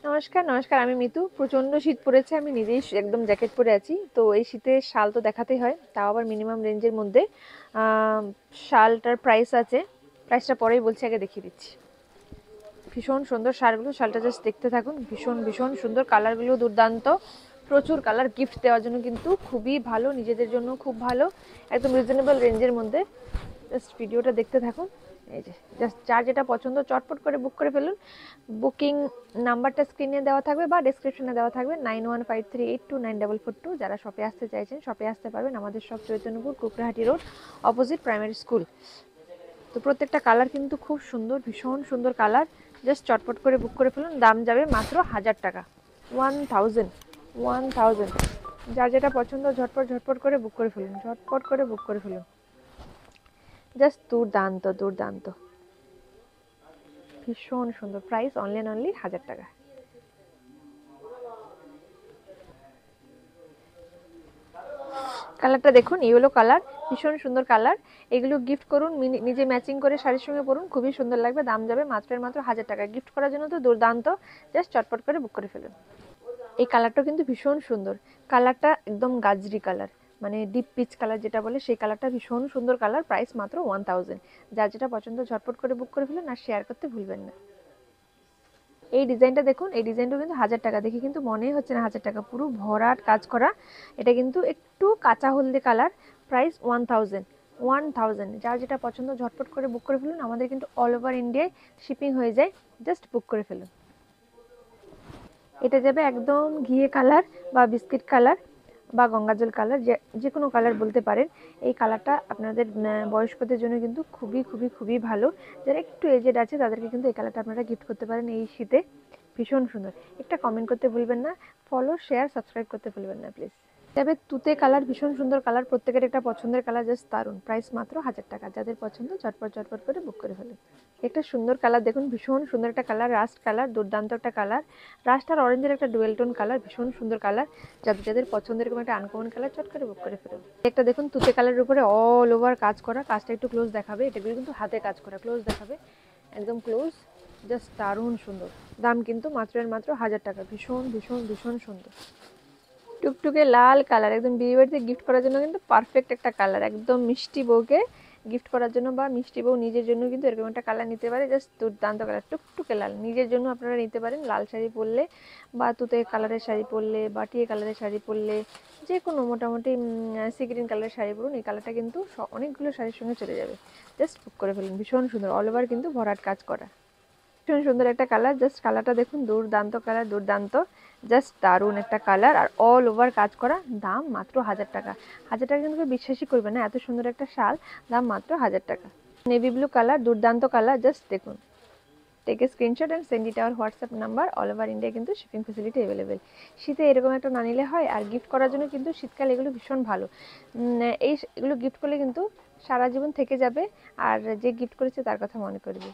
নমস্কার নমস্কার, আমি মিতু। প্রচন্ড শীত পড়েছে, আমি নিজেই একদম জ্যাকেট পরে আছি। তো এই শীতে শাল তো দেখাতেই হয়, তাও আবার মিনিমাম রেঞ্জের মধ্যে। শালটার প্রাইস আছে, প্রাইসটা পরেই বলছি, আগে দেখিয়ে দিচ্ছি। ভীষণ সুন্দর শালগুলো, শালটা জাস্ট দেখতে থাকুন। ভীষণ ভীষণ সুন্দর, কালারগুলো দুর্দান্ত, প্রচুর কালার। গিফট দেওয়ার জন্য কিন্তু খুবই ভালো, নিজেদের জন্য খুব ভালো, একদম রিজনেবল রেঞ্জের মধ্যে। জাস্ট ভিডিওটা দেখতে থাকুন। এই যে জাস্ট যার যেটা পছন্দ চটপট করে বুক করে ফেলুন। বুকিং নাম্বারটা স্ক্রিনে দেওয়া থাকবে বা ডেসক্রিপশনে দেওয়া থাকবে, 9153829442। যারা শপে আসতে চাইছেন শপে আসতে পারবেন। আমাদের সব Chaitanyapur Kukrahati road, opposite primary school. তো প্রত্যেকটা কালার কিন্তু খুব সুন্দর, ভীষণ সুন্দর কালার। জাস্ট চটপট করে বুক করে ফেলুন, দাম যাবে মাত্র 1000 টাকা। 1000 যার যেটা পছন্দ ঝটপট ঝটপট করে বুক করে ফেলুন, ঝটপট করে বুক করে ফেলুন। জাস্ট দুর্দান্ত দুর্দান্ত, ভীষণ সুন্দর। প্রাইস অনলি 1000 টাকা। কালারটা দেখুন, ইয়েলো কালার, ভীষণ সুন্দর কালার। এগুলো গিফট করুন, নিজে ম্যাচিং করে শাড়ির সঙ্গে পরুন, খুবই সুন্দর লাগবে। দাম যাবে মাত্র 1000 টাকা। গিফট করার জন্য তো দুর্দান্ত, জাস্ট চটপট করে বুক করে ফেলুন। এই কালারটা কিন্তু ভীষণ সুন্দর, কালারটা একদম গাজরি কালার, মানে ডিপ পিচ কালার যেটা বলে, সেই কালারটা ভীষণ সুন্দর কালার। প্রাইস মাত্র 1000। যার যেটা পছন্দ ঝটপট করে বুক করে ফেলুন, আর শেয়ার করতে ভুলবেন না। এই ডিজাইনটা দেখুন, এই ডিজাইনটা কিন্তু 1000 টাকা। দেখে কিন্তু মনেই হচ্ছে না 1000 টাকা, পুরো ভরাট কাজ করা। এটা কিন্তু একটু কাঁচা হলদে কালার। প্রাইস 1000। যার যেটা পছন্দ ঝটপট করে বুক করে ফেলুন। আমাদের কিন্তু অল ওভার ইন্ডিয়ায় শিপিং হয়ে যায়, জাস্ট বুক করে ফেলুন। এটা যাবে একদম ঘিয়ে কালার বা বিস্কিট কালার বা গঙ্গাজল কালার, যে কোনো কালার বলতে পারেন। এই কালারটা আপনাদের বয়স্কদের জন্য কিন্তু খুবই খুবই খুবই ভালো। যারা একটু এজেড আছে তাদেরকে কিন্তু এই কালারটা আপনারা গিফট করতে পারেন এই শীতে। ভীষণ সুন্দর। একটা কমেন্ট করতে ভুলবেন না, ফলো শেয়ার সাবস্ক্রাইব করতে ভুলবেন না প্লিজ। তবে তুতে কালার, ভীষণ সুন্দর কালার, প্রত্যেকের একটা পছন্দের কালার, জাস্ট দারুন। প্রাইস মাত্র 1000 টাকা। যাদের পছন্দ ঝটপট ঝটপট করে বুক করে ফেলুন। একটা সুন্দর কালার দেখুন, ভীষণ সুন্দর একটা কালার, রাস্ট কালার, দুর্দান্ত একটা কালার। রাস্ট আর অরেঞ্জের একটা ডুয়েল টোন কালার, ভীষণ সুন্দর কালার। যাদের যাদের পছন্দের এরকম একটা আনকমন কালার, চট করে বুক করে ফেলুন। একটা দেখুন তুতে কালারের উপরে অল ওভার কাজ করা, কাজটা একটু ক্লোজ দেখাবে। এটা কিন্তু হাতে কাজ করা, ক্লোজ দেখাবে, একদম ক্লোজ। জাস্ট দারুণ সুন্দর। দাম কিন্তু মাত্র 1000 টাকা। ভীষণ ভীষণ ভীষণ সুন্দর। টুকটুকে লাল কালার, একদম বিয়ে বাড়িতে গিফট করার জন্য কিন্তু পারফেক্ট একটা কালার। একদম মিষ্টি বউকে গিফট করার জন্য বা মিষ্টি বউ নিজের জন্য কিন্তু এরকম একটা কালার নিতে পারে। জাস্ট দুর্দান্ত কালার, টুকটুকে লাল। নিজের জন্য আপনারা নিতে পারেন, লাল শাড়ি পরলে বা তুতে কালারের শাড়ি পরলে বা টিয়ে কালারের শাড়ি পরলে, যে কোনো মোটামুটি সি গ্রিন কালারের শাড়ি পরুন। এই কালারটা কিন্তু অনেকগুলো শাড়ির সঙ্গে চলে যাবে। জাস্ট বুক করে ফেলুন। ভীষণ সুন্দর, অল ওভার কিন্তু ভরাট কাজ করা। ভীষণ সুন্দর একটা কালার, জাস্ট কালারটা দেখুন, দুর্দান্ত কালার, দুর্দান্ত, জাস্ট দারুণ একটা কালার। আর অল ওভার কাজ করা। দাম মাত্র 1000 টাকা। 1000 টাকা কিন্তু বিশ্বাসই করবে না, এত সুন্দর একটা শাল, দাম মাত্র 1000 টাকা। নেভি ব্লু কালার, দুর্দান্ত কালার, জাস্ট দেখুন। Take a screenshot and send it our WhatsApp number. All over India কিন্তু শিপিং ফেসিলিটি অ্যাভেলেবেল। শীতে এরকম একটা না নিলে হয়। আর গিফট করার জন্য কিন্তু শীতকালে এগুলো ভীষণ ভালো। এগুলো গিফট করলে কিন্তু সারা জীবন থেকে যাবে, আর যে গিফট করেছে তার কথা মনে করবে।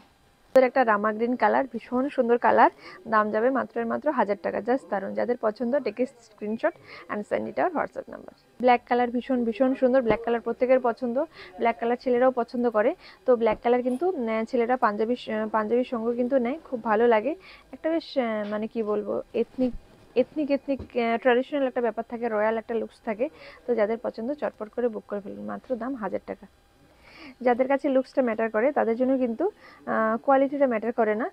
একটা রামা গ্রিন কালার, ভীষণ সুন্দর কালার। দাম যাবে মাত্র 1000 টাকা। জাস্ট দারুন। যাদের পছন্দ take a screenshot and send it our WhatsApp number. Black colour, ভীষণ ভীষণ সুন্দর। ব্ল্যাক কালার প্রত্যেকের পছন্দ, ব্ল্যাক কালার ছেলেরাও পছন্দ করে। তো ব্ল্যাক কালার কিন্তু ছেলেরা পাঞ্জাবির সঙ্গে কিন্তু নেয়, খুব ভালো লাগে। একটা বেশ মানে কি বলবো, এথনিক এথনিক এথনিক ট্র্যাডিশনাল একটা ব্যাপার থাকে, রয়্যাল একটা লুকস থাকে। তো যাদের পছন্দ চটপট করে বুক করে ফেলুন। মাত্র দাম 1000 টাকা। যাদের কাছে লুকসটা ম্যাটার করে তাদের জন্য কিন্তু কোয়ালিটিটা ম্যাটার করে না,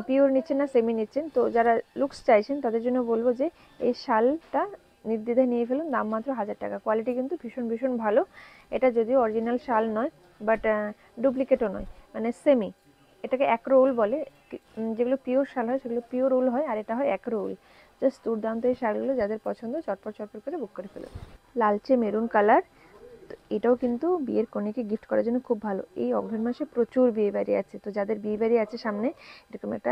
পিওর নিচ্ছেন না সেমি নিচ্ছেন। তো যারা লুকস চাইছেন তাদের জন্য বলবো যে এই শালটা নির্দ্বিধায় নিয়ে ফেলুন। দাম মাত্র 1000 টাকা। কোয়ালিটি কিন্তু ভীষণ ভীষণ ভালো। এটা যদিও অরিজিনাল শাল নয়, বাট ডুপ্লিকেটও নয়, মানে সেমি। এটাকে একরো উল বলে। যেগুলো পিওর শাল হয় সেগুলো পিওর উল হয়, আর এটা হয় একরো উল। জাস্ট দুর্দান্ত এই শালগুলো। যাদের পছন্দ চটপট চটপট করে বুক করে ফেলুন। লালচে মেরুন কালার, এটাও কিন্তু বিয়ের কনেকে গিফট করার জন্য খুব ভালো। এই অগ্রহায়ণ মাসে প্রচুর বিয়ে বাড়ি আছে, তো যাদের বিয়ে বাড়ি আছে সামনে, এরকম একটা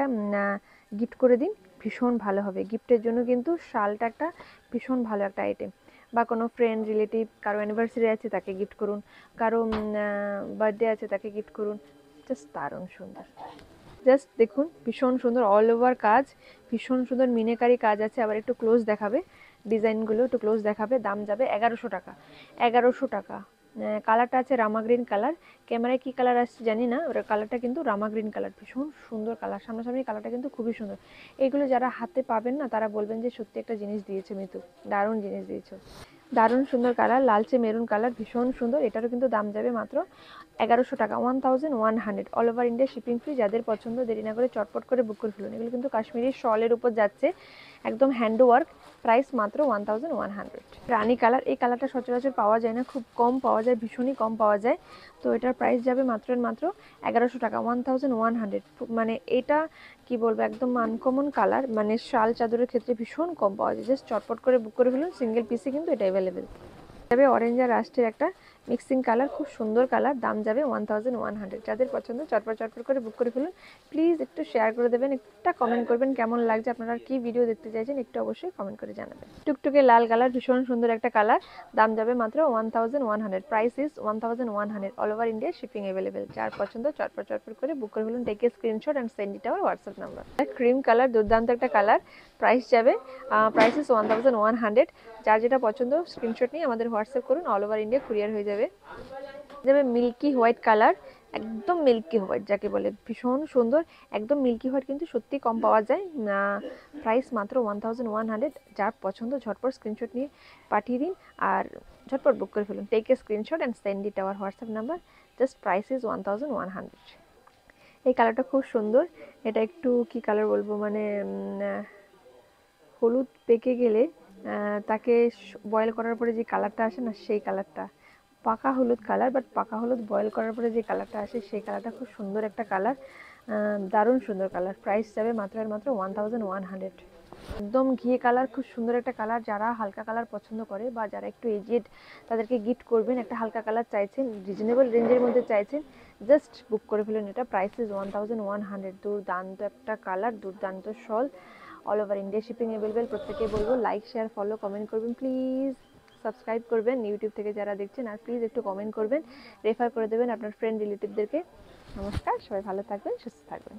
গিফট করে দিন, ভীষণ ভালো হবে। গিফটের জন্য কিন্তু শালটা একটা ভীষণ ভালো একটা আইটেম। বা কোনো ফ্রেন্ড রিলেটিভ, কারো অ্যানিভার্সারি আছে তাকে গিফট করুন, কারো বার্থডে আছে তাকে গিফট করুন। জাস্ট দারুণ সুন্দর। জাস্ট দেখুন, ভীষণ সুন্দর অল ওভার কাজ, ভীষণ সুন্দর মিনেকারি কাজ আছে। আবার একটু ক্লোজ দেখাবে, ডিজাইনগুলো একটু ক্লোজ দেখাবে। দাম যাবে 1100 টাকা। 1100 টাকা। কালারটা আছে রামা গ্রিন কালার, ক্যামেরায় কি কালার আসছে জানি না, ওর কালারটা কিন্তু রামা গ্রিন কালার, ভীষণ সুন্দর কালার, সামনাসামনি কালারটা কিন্তু খুবই সুন্দর। এইগুলো যারা হাতে পাবেন না তারা বলবেন যে সত্যি একটা জিনিস দিয়েছে মিতু, দারুণ জিনিস দিয়েছো। দারুণ সুন্দর কালার, লালচে মেরুন কালার, ভীষণ সুন্দর। এটারও কিন্তু দাম যাবে মাত্র 1100 টাকা, 1100। All over India shipping free. যাদের পছন্দ দেরি না করে চটপট করে বুক করে ফেলুন। এগুলো কিন্তু কাশ্মীরি শলের উপর যাচ্ছে, একদম হ্যান্ড ওয়ার্ক, প্রাইস মাত্র 1100। রানী কালার, এই কালারটা সচরাচর পাওয়া যায় না, খুব কম পাওয়া যায়, ভীষণই কম পাওয়া যায়। তো এটার প্রাইস যাবে মাত্র 1100 টাকা, 1100। মানে এটা কি বলবো, একদম আনকমন কালার, মানে শাল চাদরের ক্ষেত্রে ভীষণ কম পাওয়া যায়। জাস্ট চটপট করে বুক করে ফেলুন, সিঙ্গেল পিসে কিন্তু এটা অ্যাভেলেবেল। যাবে অরেঞ্জ আর রাস্টের একটা মিক্সিং কালার, খুব সুন্দর কালার, দাম যাবে 1100। যাদের পছন্দ চটপট চটপট করে বুক করে ফেলুন। প্লিজ একটু শেয়ার করে দেবেন, একটা কমেন্ট করবেন কেমন লাগছে, আপনারা কি ভিডিও দেখতে চাইছেন একটু অবশ্যই কমেন্ট করে জানাবেন। টুকটুকে লাল কালার, ভীষণ সুন্দর একটা কালার, দাম যাবে মাত্র 1100। Price is 1100। All over India shipping available. যার পছন্দ চটপট চটপট করে বুক করে ফেলুন। Take a screenshot and send it our WhatsApp number. Cream colour, দুর্দান্ত একটা কালার, প্রাইস যাবে প্রাইস ইজ 1100। যার যেটা পছন্দ স্ক্রিনশট নিয়ে আমাদের হোয়াটসঅ্যাপ করুন, অল ওভার ইন্ডিয়া কুরিয়ার হয়ে যাবে। যাবে মিল্কি হোয়াইট কালার, একদম মিল্কি হোয়াইট যাকে বলে, ভীষণ সুন্দর, একদম মিল্কি হোয়াইট কিন্তু সত্যি কম পাওয়া যায়। প্রাইস মাত্র 1100। যার পছন্দ ঝটপট স্ক্রিনশট নিয়ে পাঠিয়ে দিন আর ঝটপট বুক করে ফেলুন। Take a screenshot and send it our WhatsApp number. Just price is 1100। এই কালারটা খুব সুন্দর, এটা একটু কি কালার বলবো, মানে হলুদ পেকে গেলে তাকে বয়েল করার পরে যে কালারটা আসে না, সেই কালারটা, পাকা হলুদ কালার, বাট পাকা হলুদ বয়েল করার পরে যে কালারটা আসে সেই কালারটা খুব সুন্দর একটা কালার, দারুণ সুন্দর কালার। প্রাইস যাবে মাত্র আর মাত্র 1100। একদম ঘিয়ে কালার, খুব সুন্দর একটা কালার। যারা হালকা কালার পছন্দ করে বা যারা একটু এজেড তাদেরকে গিফট করবেন, একটা হালকা কালার চাইছেন, রিজনেবল রেঞ্জের মধ্যে চাইছেন, জাস্ট বুক করে ফেলুন। এটা প্রাইস ইজ 1100। দুর্দান্ত একটা কালার, দুর্দান্ত shawl, all over India shipping available. প্রত্যেকেই বলবো লাইক শেয়ার ফলো কমেন্ট করবেন, প্লিজ সাবস্ক্রাইব করবেন ইউটিউব থেকে যারা দেখছেন, আর প্লিজ একটু কমেন্ট করবেন, রেফার করে দেবেন আপনার ফ্রেন্ড রিলেটিভদেরকে। নমস্কার, সবাই ভালো থাকবেন, সুস্থ থাকবেন।